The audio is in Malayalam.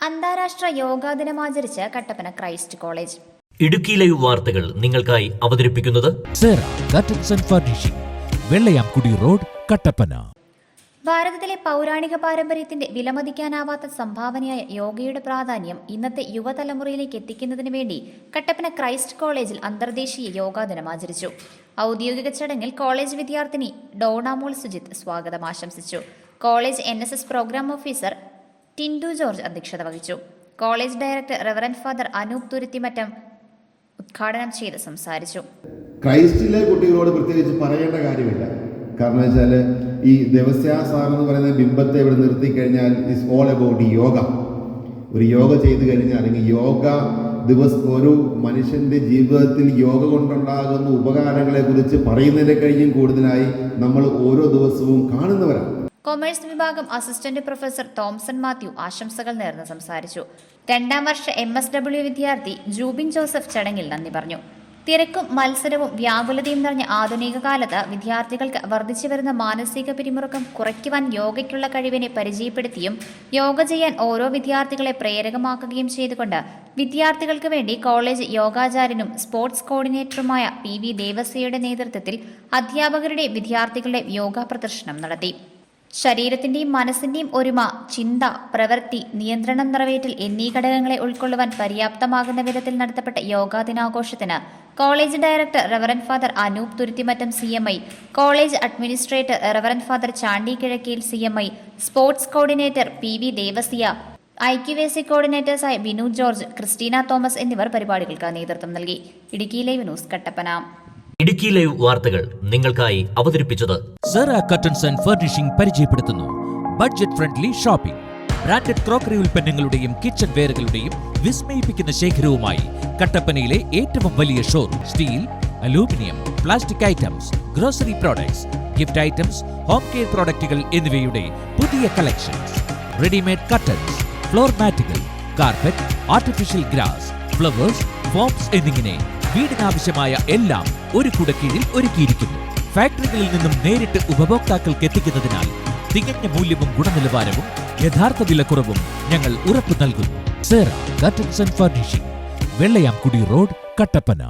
അന്താരാഷ്ട്ര യോഗാ ദിനം ആചരിച്ച് Kattappana Christ College. Idukki live വാർത്തകൾ നിങ്ങൾക്കായി അവതരിപ്പിക്കുന്നത് Sera curtains and furnishing, Vellayamkudi road, Kattappana. ഭാരതത്തിലെ പൗരാണിക പാരമ്പര്യത്തിന്റെ വിലമതിക്കാനാവാത്ത സംഭാവനയായ യോഗയുടെ പ്രാധാന്യം ഇന്നത്തെ യുവതലമുറയിലേക്ക് എത്തിക്കുന്നതിന് വേണ്ടി കട്ടപ്പന ക്രൈസ്റ്റ് കോളേജിൽ അന്തർദേശീയ യോഗാ ദിനം ആചരിച്ചു. ഔദ്യോഗിക ചടങ്ങിൽ കോളേജ് വിദ്യാർത്ഥിനി ഡോണാമോൾ സുജിത്ത് സ്വാഗതം ആശംസിച്ചു. College NSS programme officer Tindu George അധ്യക്ഷത വഹിച്ചു. College director Reverend Father Anoop Thuruthimattam ഉദ്ഘാടനം ചെയ്ത് സംസാരിച്ചു. ക്രൈസ്റ്റിലെ കുട്ടികളോട് പ്രത്യേകിച്ച് പറയേണ്ട കാര്യമില്ല. കാരണം വെച്ചാൽ ഈ ദേവസ്യ സാർ എന്ന് പറയുന്ന ബിംബത്തെ ഇവിടെ നിർത്തി കഴിഞ്ഞാൽ ഇറ്റ്സ് ഓൾ അബൌട്ട് യോഗ. ഒരു യോഗ ചെയ്തു കഴിഞ്ഞാൽ അല്ലെങ്കിൽ യോഗ ഒരു മനുഷ്യന്റെ ജീവിതത്തിൽ യോഗ കൊണ്ടുണ്ടാകുന്ന ഉപകാരങ്ങളെ കുറിച്ച് പറയുന്നതിനെ കഴിഞ്ഞും കൂടുതലായി നമ്മൾ ഓരോ ദിവസവും കാണുന്നവരാണ്. കൊമേഴ്സ് വിഭാഗം അസിസ്റ്റന്റ് പ്രൊഫസർ തോംസൺ മാത്യു ആശംസകൾ നേർന്ന് സംസാരിച്ചു. 2ാം വർഷ MSW വിദ്യാർത്ഥി ജൂബിൻ ജോസഫ് ചടങ്ങിൽ നന്ദി പറഞ്ഞു. തിരക്കും മത്സരവും വ്യാകുലതയും നിറഞ്ഞ ആധുനിക കാലത്ത് വിദ്യാർത്ഥികൾക്ക് വർദ്ധിച്ചു വരുന്ന മാനസിക പിരിമുറുക്കം കുറയ്ക്കുവാൻ യോഗയ്ക്കുള്ള കഴിവിനെ പരിചയപ്പെടുത്തിയും യോഗ ചെയ്യാൻ ഓരോ വിദ്യാർത്ഥികളെ പ്രേരകമാക്കുകയും ചെയ്തുകൊണ്ട് വിദ്യാർത്ഥികൾക്ക് വേണ്ടി കോളേജ് യോഗാചാര്യനും സ്പോർട്സ് കോർഡിനേറ്ററുമായ PV ദേവസ്യയുടെ നേതൃത്വത്തിൽ അധ്യാപകരുടെ വിദ്യാർത്ഥികളുടെ യോഗ പ്രദർശനം നടത്തി. ശരീരത്തിന്റെയും മനസ്സിന്റെയും ഒരുമ, ചിന്ത, പ്രവൃത്തി, നിയന്ത്രണം, നിറവേറ്റൽ എന്നീ ഘടകങ്ങളെ ഉൾക്കൊള്ളുവാൻ പര്യാപ്തമാകുന്ന വിധത്തിൽ നടത്തപ്പെട്ട യോഗാ ദിനാഘോഷത്തിന് college director Reverend Father Anoop Thuruthimattam CMI, college administrator Reverend Father Chandy Kizhakkel CMI, sports coordinator PV Devasya, IQAC കോർഡിനേറ്റേഴ്സായ ബിനു ജോർജ്, ക്രിസ്റ്റീന തോമസ് എന്നിവർ പരിപാടികൾക്ക് നേതൃത്വം നൽകി. Idukki live news, Kattappana. Idukki live വാർത്തകൾ നിങ്ങൾക്കായി അവതരിപ്പിച്ചത് സേറ കർട്ടൻസ് ആൻഡ് ഫർണിഷിംഗ് പരിചയപ്പെടുത്തുന്നു budget friendly shopping. Branded crockery ഉൽപ്പന്നങ്ങളുടെയും കിച്ചൺ വെയറുകളുടെയും വിസ്മയിപ്പിക്കുന്ന ശേഖരവുമായി കട്ടപ്പനയിലെ ഏറ്റവും വലിയ showroom. Steel, aluminium, plastic items, grocery products, gift items, home care പ്രോഡക്റ്റുകൾ എന്നിവയുടെ പുതിയ കളക്ഷൻസ്. റെഡിമെയ്ഡ് കർട്ടൻസ്, ഫ്ലോർ മാറ്റുകൾ, carpet, artificial grass, flowers, foams എന്നിങ്ങനെ വീടിനാവശ്യമായ എല്ലാം ഒരു കുടക്കീഴിൽ ഒരുക്കിയിരിക്കുന്നു. ഫാക്ടറികളിൽ നിന്നും നേരിട്ട് ഉപഭോക്താക്കൾക്ക് എത്തിക്കുന്നതിനാൽ തികഞ്ഞ മൂല്യവും ഗുണനിലവാരവും യഥാർത്ഥ വിലക്കുറവും ഞങ്ങൾ ഉറപ്പു നൽകുന്നു. Sera curtains and furnishing, Vellayamkudi road, Kattappana.